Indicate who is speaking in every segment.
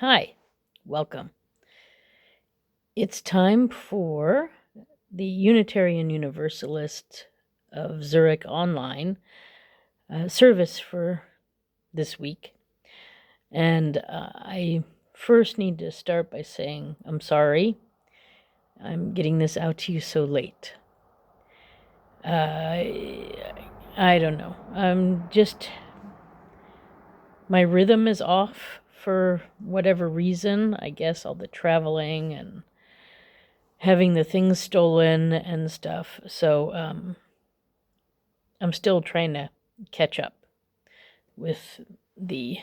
Speaker 1: Hi, welcome. It's time for the Unitarian Universalist of Zurich online service for this week. And I first need to start by saying I'm sorry. I'm getting this out to you so late. I don't know. My rhythm is off for whatever reason. I guess all the traveling and having the things stolen and stuff. So I'm still trying to catch up with the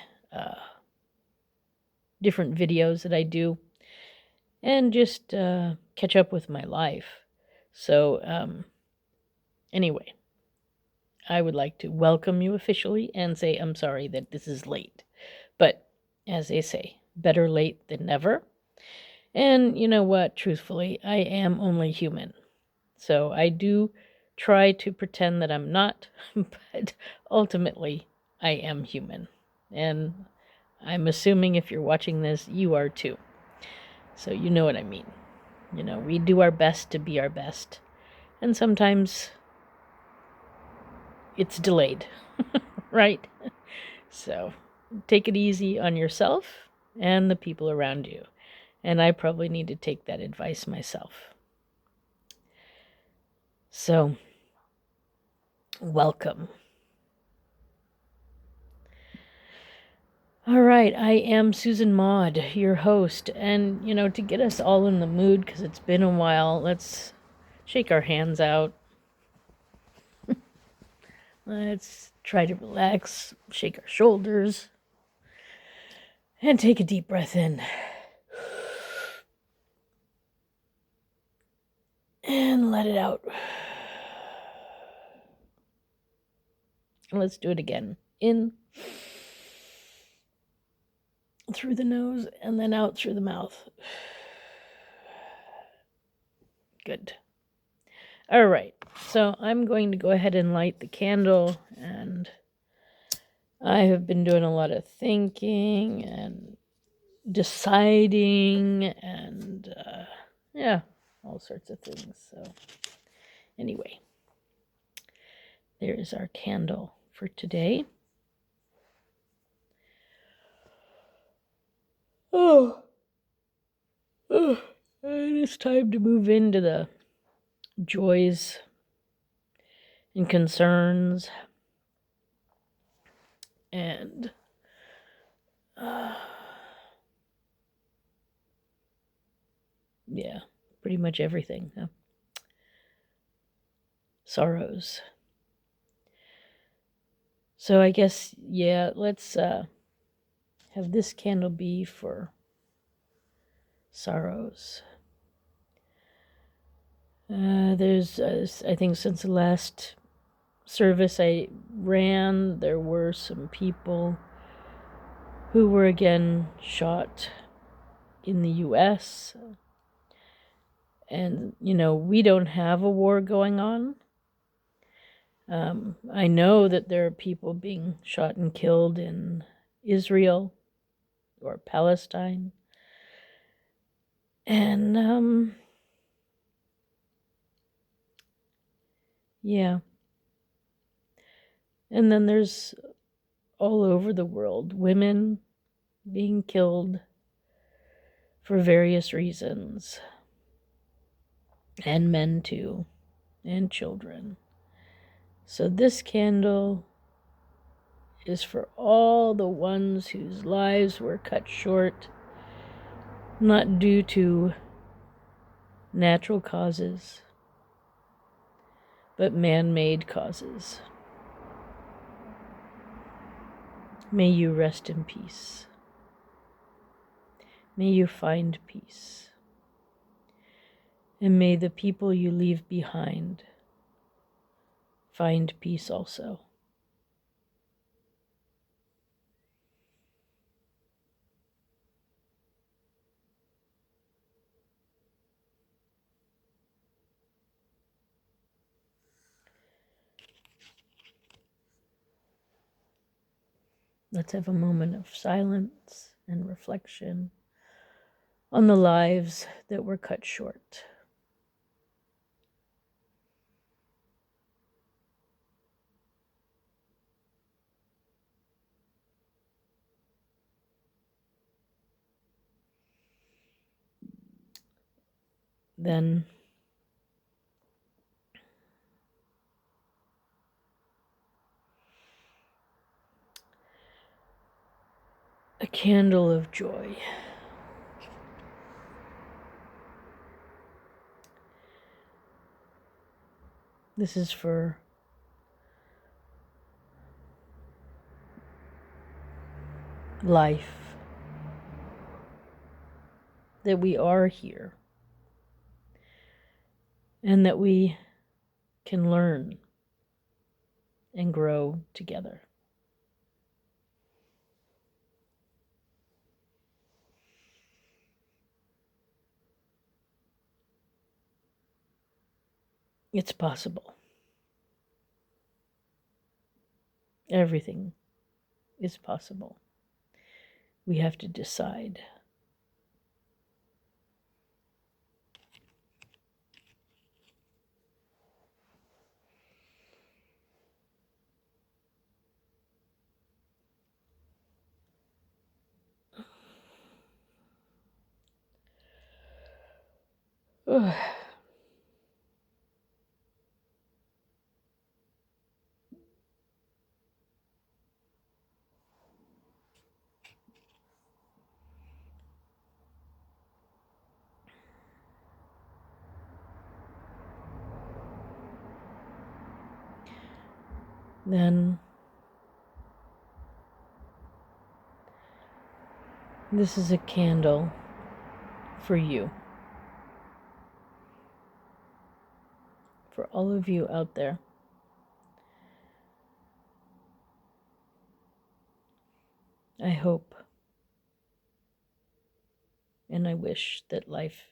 Speaker 1: different videos that I do and just catch up with my life. So anyway, I would like to welcome you officially and say I'm sorry that this is late. But as they say, better late than never. And you know what? Truthfully, I am only human. So I do try to pretend that I'm not, but ultimately I am human. And I'm assuming if you're watching this, you are too. So you know what I mean. We do our best to be our best. And sometimes it's delayed, right? So take it easy on yourself and the people around you. And I probably need to take that advice myself. So, welcome. All right, I am Susan Maude, your host. And, to get us all in the mood, because it's been a while, let's shake our hands out. Let's try to relax, shake our shoulders, and take a deep breath in. And let it out. And let's do it again. In through the nose and then out through the mouth. Good. All right, so I'm going to go ahead and light the candle, and I have been doing a lot of thinking and deciding and, all sorts of things. So, anyway, there's our candle for today. And it's time to move into the joys and concerns and pretty much everything. Sorrows. So I guess, let's have this candle be for sorrows. There's, I think, since the last service I ran, there were some people who were again shot in the U.S. And, we don't have a war going on. I know that there are people being shot and killed in Israel or Palestine. And, And then there's all over the world women being killed for various reasons, and men too, and children. So this candle is for all the ones whose lives were cut short, not due to natural causes, but man-made causes. May you rest in peace. May you find peace. And may the people you leave behind find peace also. Let's have a moment of silence. and reflection on the lives that were cut short. Then a candle of joy. This is for life, that we are here, and that we can learn and grow together. It's possible. Everything is possible. We have to decide. Ugh. Then this is a candle for you. For all of you out there. I hope and I wish that life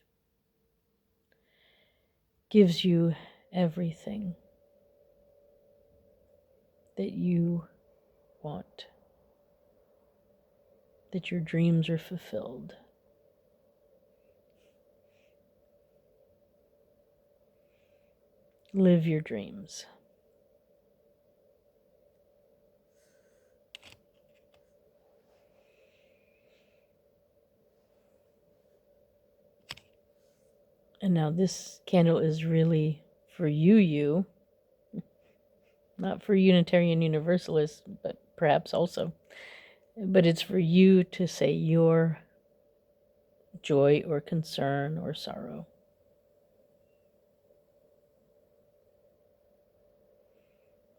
Speaker 1: gives you everything that you want, that your dreams are fulfilled. Live your dreams. And now this candle is really for you, not for Unitarian Universalists, but perhaps also. But it's for you to say your joy or concern or sorrow.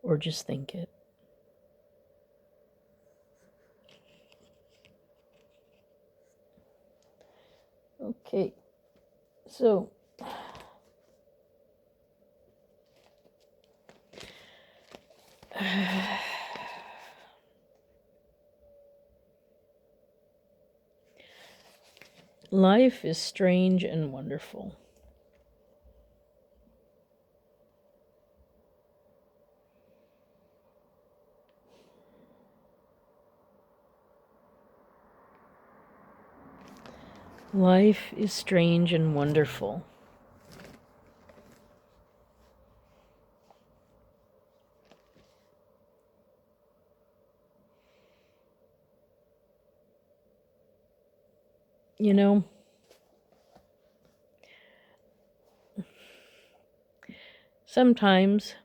Speaker 1: Or just think it. Okay, so life is strange and wonderful. Life is strange and wonderful. You know, sometimes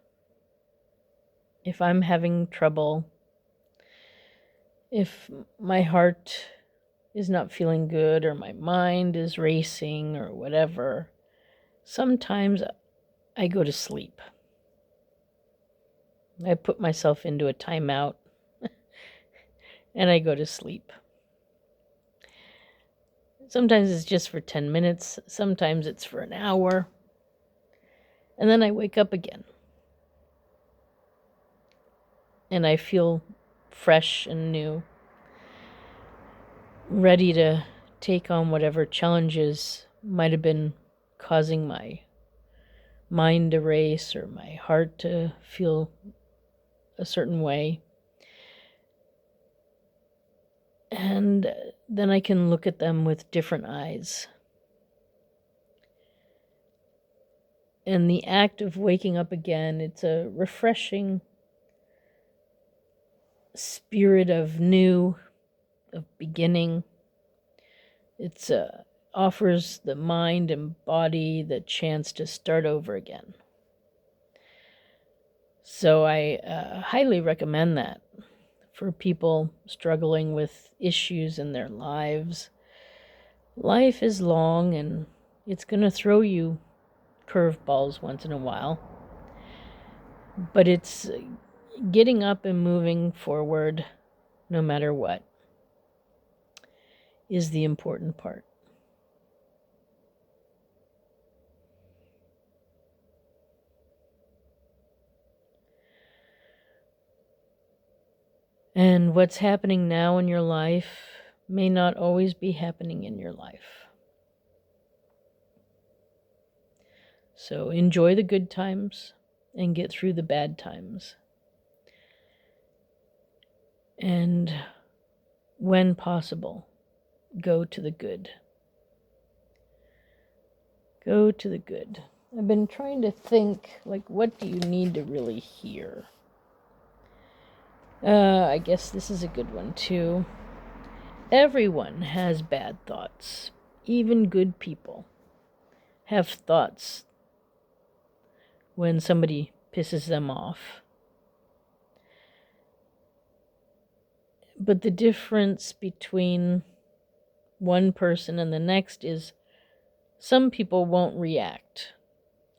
Speaker 1: if I'm having trouble, if my heart is not feeling good or my mind is racing or whatever, sometimes I go to sleep. I put myself into a timeout and I go to sleep. Sometimes it's just for 10 minutes, sometimes it's for an hour, and then I wake up again. And I feel fresh and new, ready to take on whatever challenges might have been causing my mind to race or my heart to feel a certain way. And then I can look at them with different eyes. And the act of waking up again, it's a refreshing spirit of new, of beginning. It's offers the mind and body the chance to start over again. So I highly recommend that for people struggling with issues in their lives. Life is long and it's going to throw you curveballs once in a while. But it's getting up and moving forward no matter what is the important part. And what's happening now in your life may not always be happening in your life. So enjoy the good times and get through the bad times. And when possible, go to the good. Go to the good. I've been trying to think, like, what do you need to really hear? I guess this is a good one, too. Everyone has bad thoughts. Even good people have thoughts when somebody pisses them off. But the difference between one person and the next is some people won't react.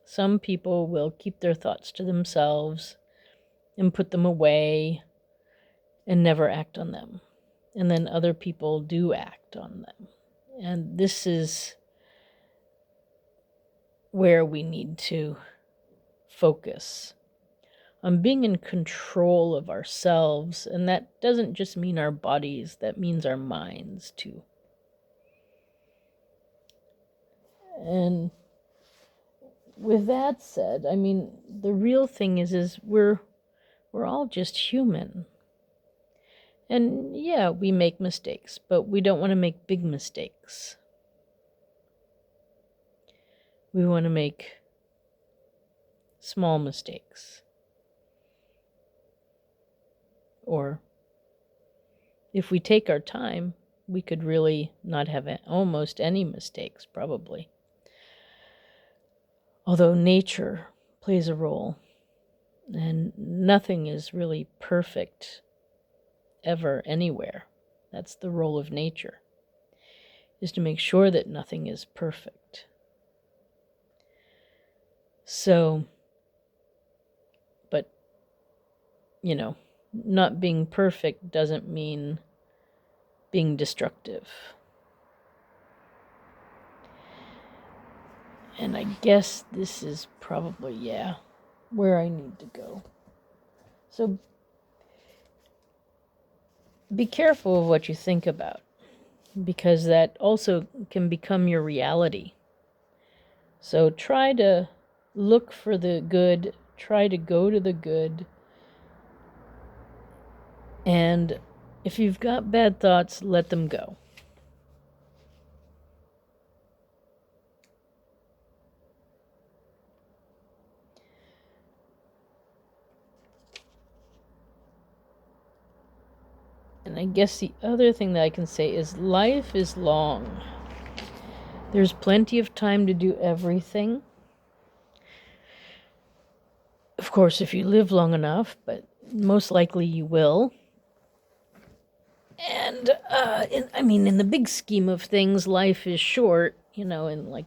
Speaker 1: Some people will keep their thoughts to themselves and put them away and never act on them. And then other people do act on them. And this is where we need to focus on being in control of ourselves. And that doesn't just mean our bodies, that means our minds too. And with that said, I mean, the real thing is we're all just human. And yeah, we make mistakes, but we don't want to make big mistakes. We want to make small mistakes. Or if we take our time, we could really not have almost any mistakes, probably. Although nature plays a role, and nothing is really perfect ever anywhere. That's the role of nature, is to make sure that nothing is perfect. So, but, not being perfect doesn't mean being destructive. And I guess this is probably, where I need to go. So be careful of what you think about, because that also can become your reality. So try to look for the good, try to go to the good. And if you've got bad thoughts, let them go. And I guess the other thing that I can say is life is long. There's plenty of time to do everything. Of course, if you live long enough, but most likely you will. And, in the big scheme of things, life is short, and like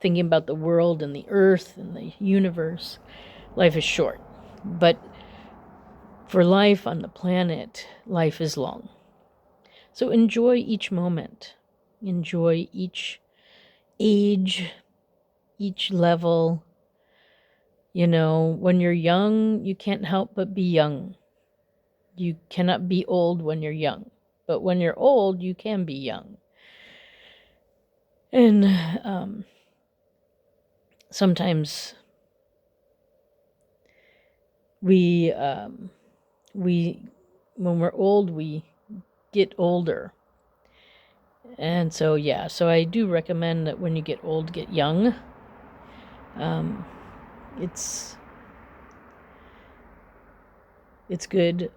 Speaker 1: thinking about the world and the earth and the universe, life is short. But for life on the planet, life is long. So enjoy each moment. Enjoy each age, each level. When you're young, you can't help but be young. You cannot be old when you're young. But when you're old, you can be young. And sometimes we when we're old, we get older. And so, yeah, so I do recommend that when you get old, get young. It's good,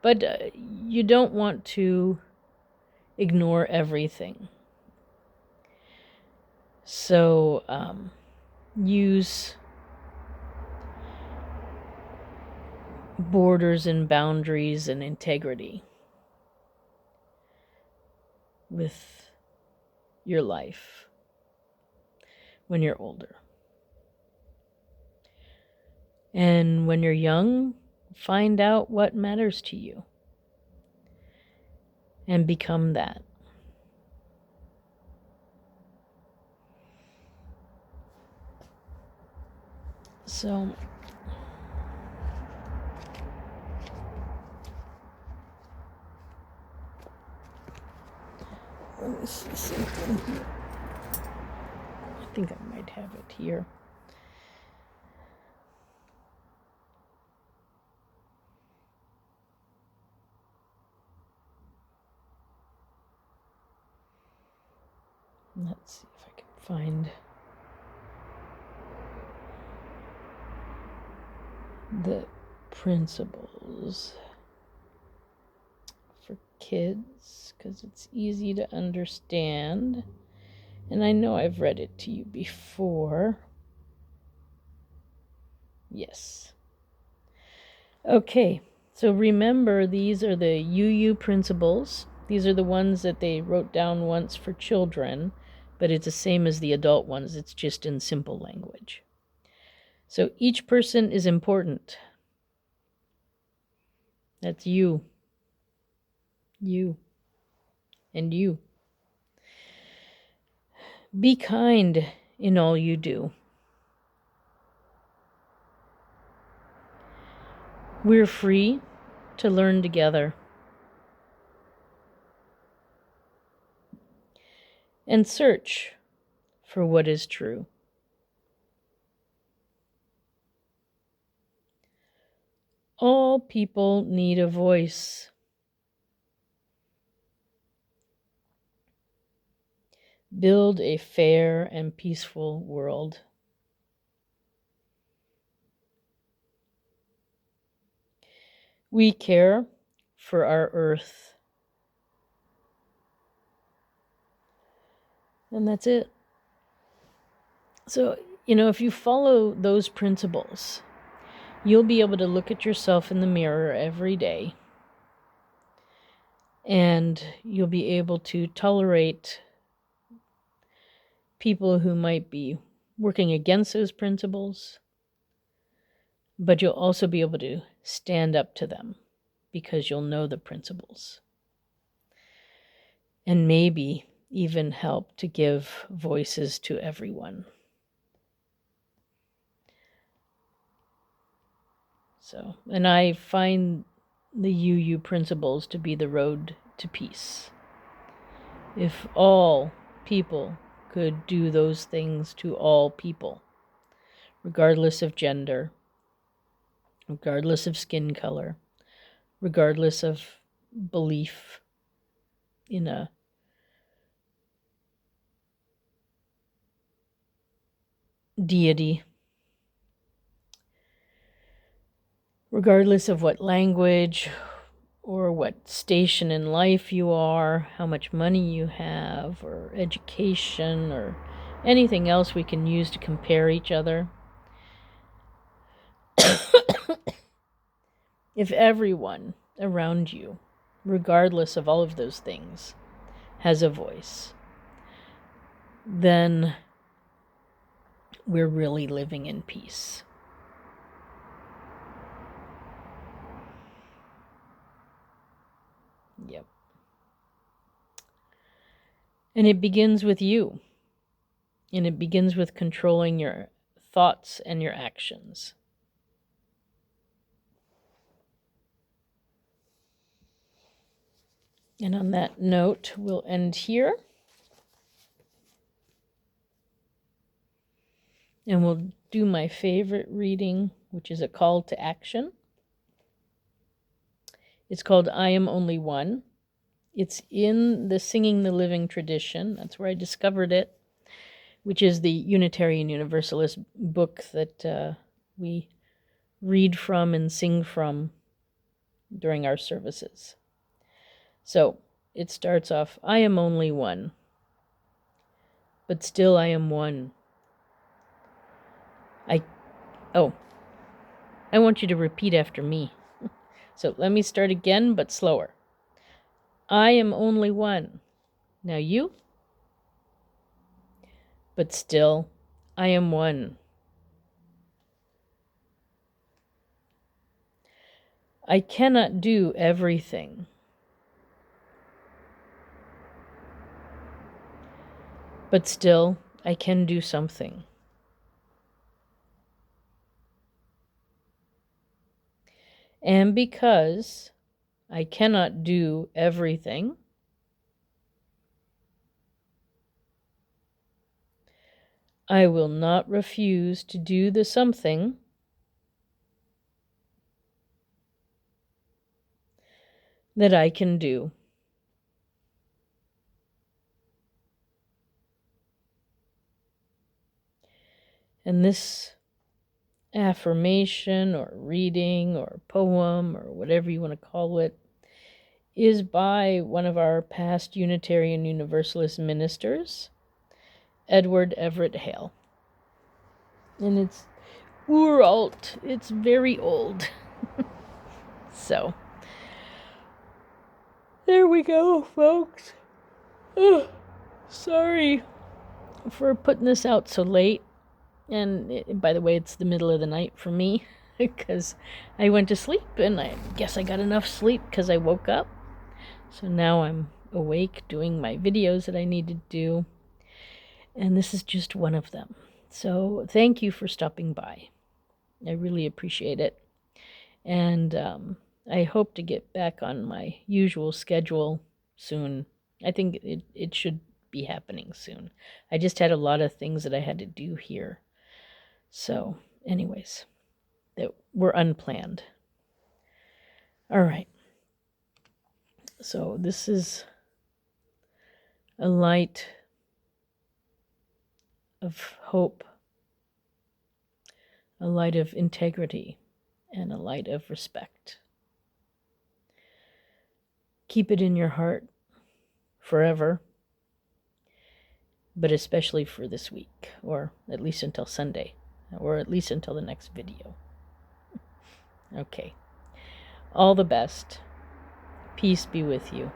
Speaker 1: but you don't want to ignore everything. So use borders and boundaries and integrity with your life when you're older. And when you're young, find out what matters to you and become that. So let me see something here. I think I might have it here. Let's see if I can find the principles for kids, because it's easy to understand. And I know I've read it to you before. Yes. Okay, so remember, these are the UU principles. These are the ones that they wrote down once for children, but it's the same as the adult ones. It's just in simple language. So each person is important. That's you, and you. Be kind in all you do. We're free to learn together. And search for what is true. All people need a voice. Build a fair and peaceful world. We care for our earth. And that's it. So, if you follow those principles, you'll be able to look at yourself in the mirror every day. And you'll be able to tolerate people who might be working against those principles, but you'll also be able to stand up to them because you'll know the principles. And maybe even help to give voices to everyone. So, and I find the UU principles to be the road to peace. If all people could do those things to all people, regardless of gender, regardless of skin color, regardless of belief in a deity, regardless of what language or what station in life you are, how much money you have, or education, or anything else we can use to compare each other. If everyone around you, regardless of all of those things, has a voice, then we're really living in peace. Yep. And it begins with you. And it begins with controlling your thoughts and your actions. And on that note, we'll end here. And we'll do my favorite reading, which is a call to action. It's called I Am Only One. It's in the Singing the Living tradition. That's where I discovered it, which is the Unitarian Universalist book that we read from and sing from during our services. So it starts off, I am only one, but still I am one. I want you to repeat after me. So let me start again, but slower. I am only one. Now you? But still, I am one. I cannot do everything. But still, I can do something. And because I cannot do everything, I will not refuse to do the something that I can do. And this affirmation or reading or poem or whatever you want to call it is by one of our past Unitarian Universalist ministers, Edward Everett Hale. And it's uralt. It's very old. So, there we go, folks. Ugh, sorry for putting this out so late. And by the way, it's the middle of the night for me because I went to sleep, and I guess I got enough sleep because I woke up. So now I'm awake doing my videos that I need to do. And this is just one of them. So thank you for stopping by. I really appreciate it. And I hope to get back on my usual schedule soon. I think it should be happening soon. I just had a lot of things that I had to do here. So, anyways, that were unplanned. All right. So this is a light of hope, a light of integrity, and a light of respect. Keep it in your heart forever, but especially for this week, or at least until Sunday, or at least until the next video. Okay. All the best. Peace be with you.